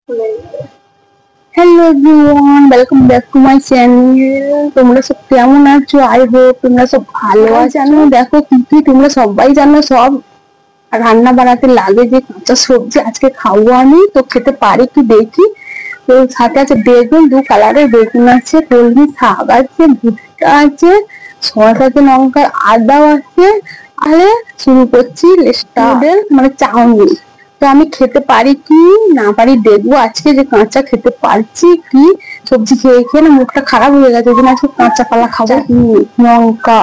Hello everyone, welcome back to my channel. তোমরা সব কেমন আছো? আই হোপ তোমরা সব ভালো আছো। জানো দেখো কি কি তোমরা সবাই জানো, সব রান্না বানাতে লাগে যে কাঁচা সবজি আজকে খাবো আমি, তো খেতে পারি কি দেখি। তো সাথে আছে বেগুন, দু কালারের বেগুন আছে, কলমি শাক আছে, ভুট্টা আছে, শসা আছে, লঙ্কা আদাও আছে। আরে শুরু করছি নুডল মানে চাউমিন। তো আমি খেতে পারি কি না পারি দেখবো আজকে, যে কাঁচা খেতে পারছি কি। সবজি খেয়ে খেয়ে না মুখটা খারাপ হয়ে গেছে, ওই জন্য আজকে কাঁচা কলা খাবো। লঙ্কা,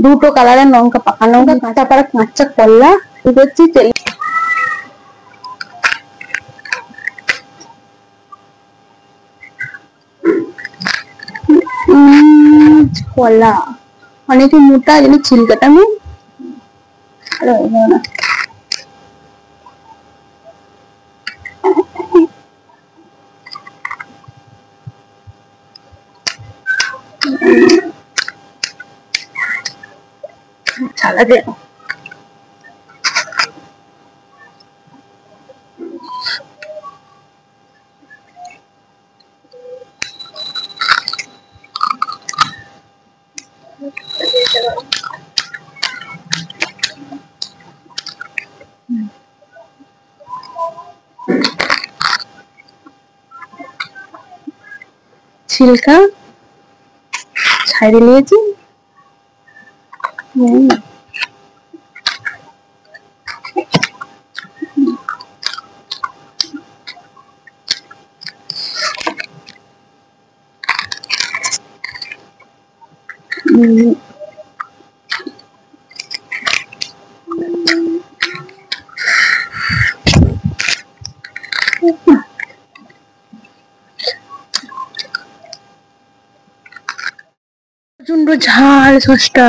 দুটো কালারের লঙ্কা, পাকা লঙ্কা, কাঁচা পাড়া কাঁচা কলা করছি তেল। কলা অনেকে মোটা, যেন ছিলকাটা আমি না। ছালা দে ছিলকা ছাড়িয়ে নিয়েছি। প্রচন্ড ঝাল সসটা।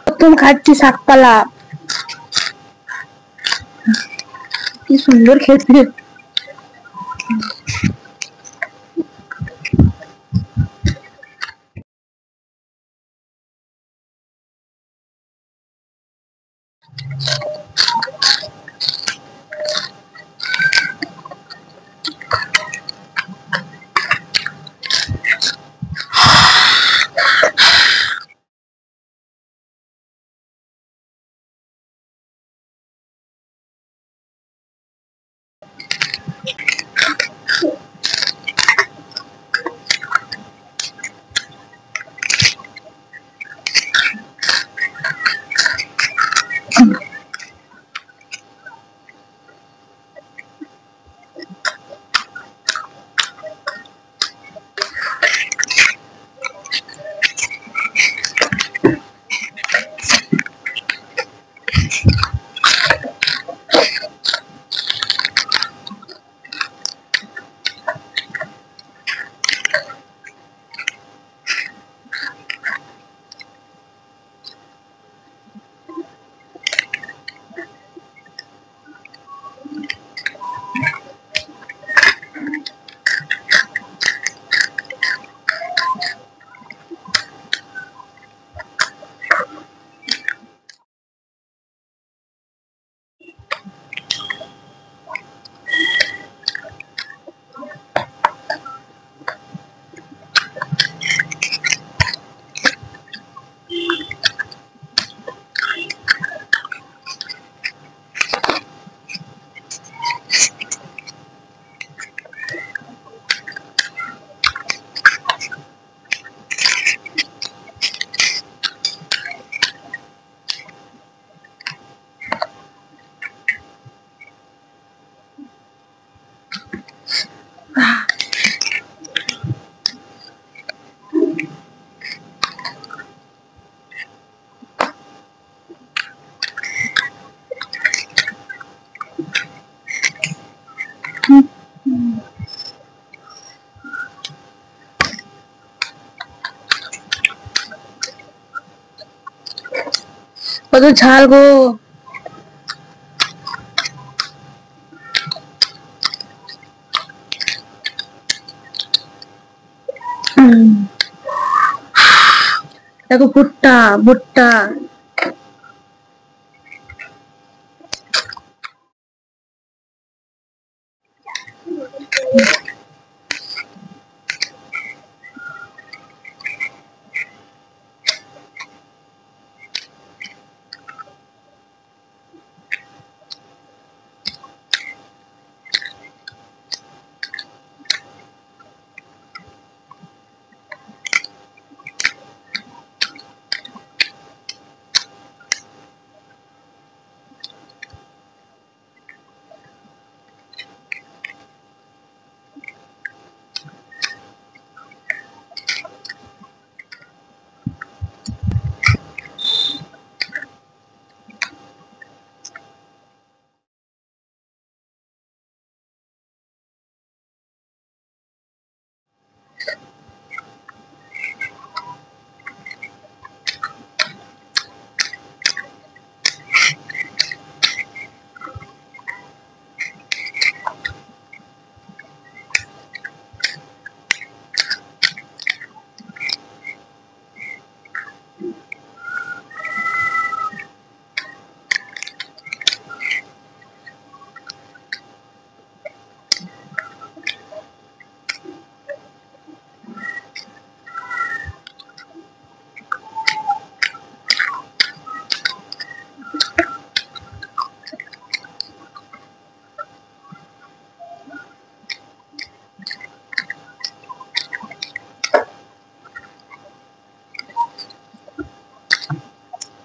প্রথম খাচ্ছি শাকপালা, কি সুন্দর খেতে। কত ঝাল গো। দেখো ভুট্টা ভুট্টা।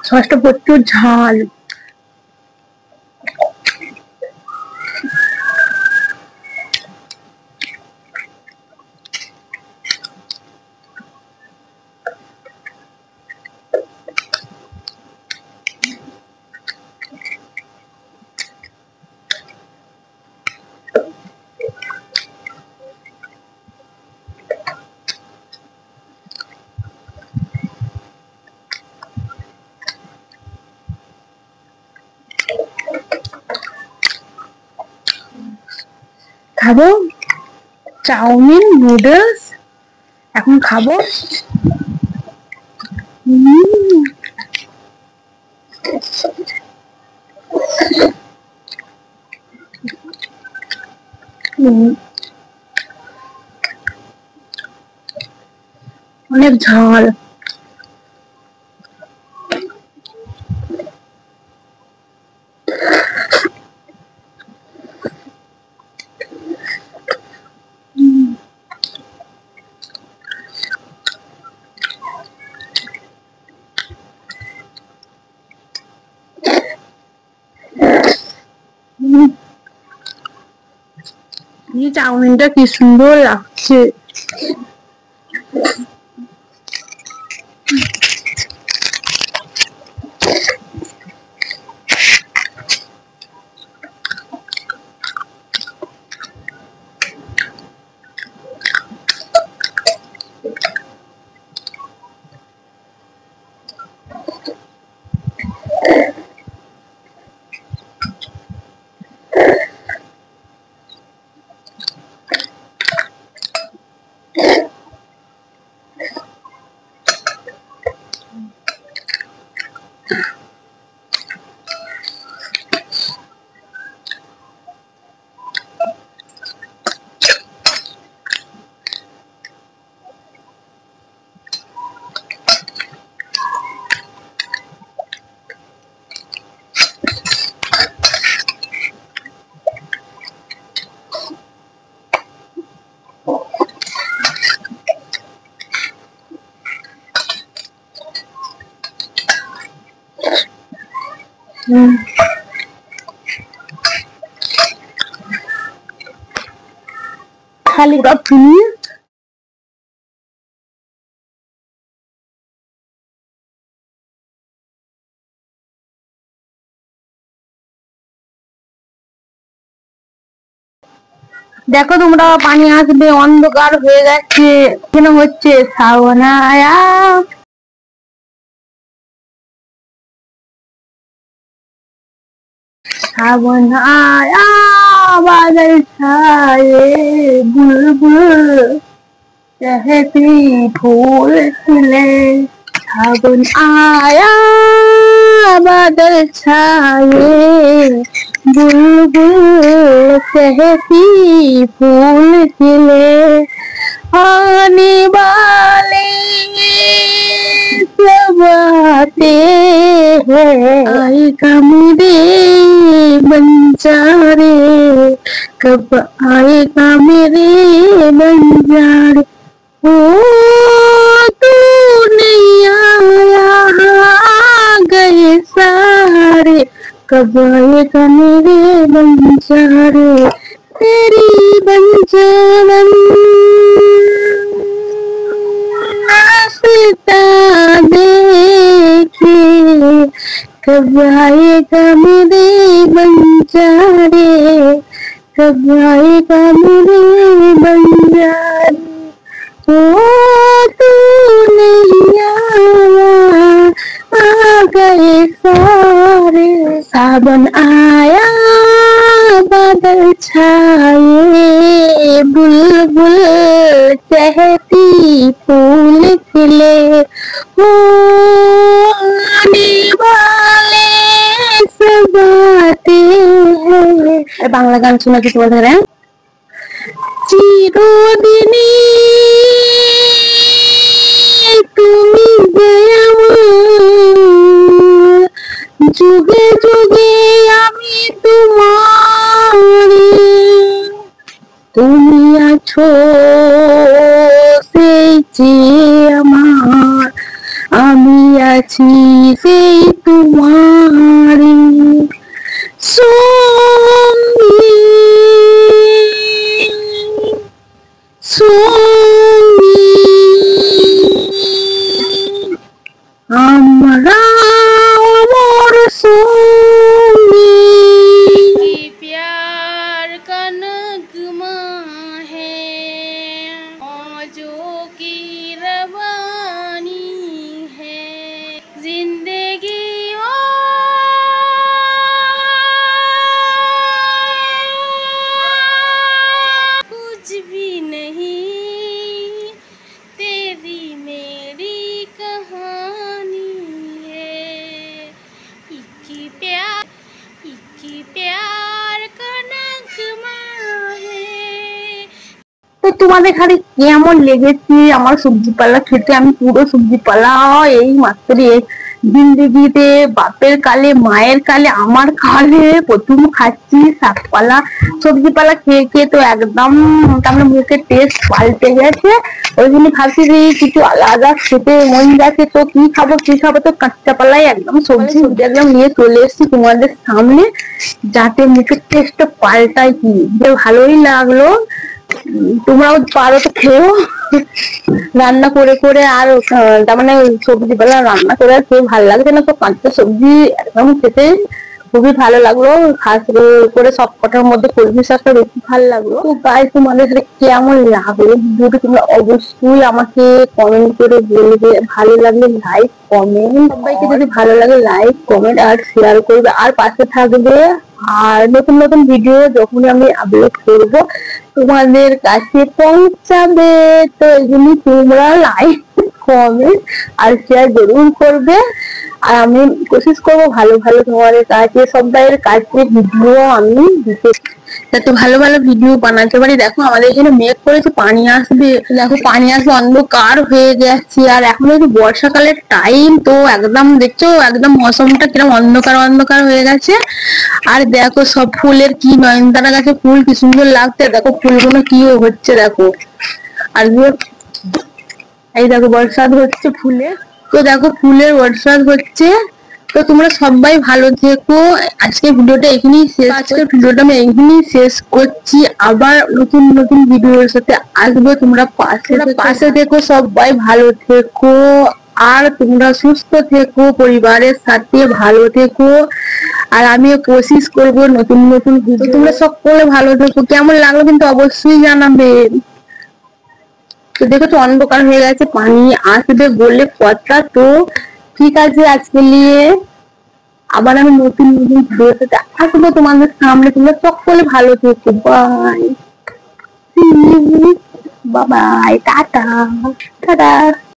সসটা প্রচুর ঝাল। খাবো চাউমিন নুডলস, এখন খাবো। অনেক ঝাল। চাউমিনটা কি সুন্দর লাগছে। খালি তুমি দেখো, তোমরা পানি আসবে, অন্ধকার হয়ে যাচ্ছে, কেন হচ্ছে সাওনায়া। सावन आया बादल छाए, बुलबुल चहकती फूल खिले। सावन आया बादल छाए, बुलबुल चहकती फूल खिले। आने वाले सब आते हैं, आएगा मेरे बंजारे, कब आएगा मेरे बंजारे। ओ तू नहीं आया आ गए सारे, कब आएगा मेरे बंजारे। तेरी बंजारन नाश्ता देखे, कब आएगा मेरे बंजारे, कब आएगा मेरे बंजारे। ओ तू नहीं आया आ गए सारे, सावन आया बादल छाए, बुलबुल चहकती फूल खिले। ओ आने वाले सब आते हैं। बांग्ला गान শোনা কি তোমাদের? চিরদিনই তুমি যে আমার, যুগে যুগে আমি তোমারি, তুমি আছো সেই যে আমার, আমি আছি সেই তোমারি সঙ্গী। আমরা মোর সঙ্গী। प्यार का नगमा है, मौजों की रवानी है, जिंदगी कुछ भी नहीं, तेरी मेरी कहानी है। एक प्यार का नगमा है। তো তোমাদের খালি কেমন লেগেছে আমার সবজি পালা খেতে? আমি পুরো সবজি পালা এই মাত্র জিন্দেগিতে বাপের কালে মায়ের কালে আমার কালে প্রথম খাচ্ছি শাকপালা সবজি পালা খেয়ে খেয়ে তো একদম তারপরে মুখের টেস্ট পাল্টে গেছে। ওই জন্য ভাবছি যে কিছু আলাদা খেতে মন যাচ্ছে, তো কি খাবো তো কাঁচা পালাই একদম সবজি একদম নিয়ে চলে এসেছি তোমাদের সামনে, যাতে মুখের টেস্ট পাল্টায়। কি যে ভালোই লাগলো, তোমরাও পারো তো খেও রান্না করে করে। আর তার মানে সবজি পালা রান্না করে আর খেয়ে ভালো লাগছে না, তো কাঁচা সবজি একদম খেতে খুবই ভালো লাগলো। খাস করে সব কটার মধ্যে কলমি শাকটা বেশি ভালো লাগলো। তো গাইস তোমাদের সাথে কেমন লাগলো ভিডিওটা তোমরা অবশ্যই আমাকে কমেন্ট করে বলবে। ভালো লাগলে লাইক কমেন্ট, সবাইকে যদি ভালো লাগে লাইক কমেন্ট আর শেয়ার করবে, আর পাশে থাকবে। আর নতুন নতুন ভিডিও যখন আমি আপলোড করব তোমাদের কাছে পৌঁছাবে, তো এই জন্য তোমরা লাইক কমেন্ট আর শেয়ার জরুর করবে। আর আমি কোশিশ করবো ভালো ভালো তোমাদের কাছে সবাইয়ের কাছে ভিডিও আমি দিতে, যাতে ভালো ভালো ভিডিও বানাতে পারি। দেখো আমাদের এখানে মেঘ করেছে, পানি আসবে, দেখো পানি আসবে, অন্ধকার হয়ে যাচ্ছে। আর এখন একটু বর্ষাকালের টাইম, তো একদম দেখছো একদম মৌসুমটা কিরকম অন্ধকার অন্ধকার হয়ে গেছে। আর দেখো সব ফুলের কি নয়নতারা গাছে ফুল কি সুন্দর লাগছে, দেখো ফুলগুলো কি হচ্ছে দেখো। আর এই দেখো বর্ষাত হচ্ছে ফুলে, তো দেখো ফুলের বর্ষাত হচ্ছে। তো তোমরা সবাই ভালো থেকো। আজকে ভিডিওটা এখানেই শেষ করছি। আবার নতুন নতুন ভিডিওর সাথে আসবো, তোমরা পাশে থেকো, সবাই ভালো থেকো। আর তোমরা সুস্থ থেকো, পরিবারের সাথে ভালো থেকো। আর আমিও কোশিশ করবো নতুন নতুন ভিডিও। তোমরা সকলে ভালো থেকো। কেমন লাগলো কিন্তু অবশ্যই জানাবে। তো দেখো তো অন্ধকার হয়ে গেছে, পানি আসবে বলে কথা। তো ঠিক আছে আজকে নিয়ে আবার আমি নতুন নতুন ভিডিওতে আসবো তোমাদের সামনে। তোমরা সকলে ভালো থেকো, বাই বাই, টাটা টাটা।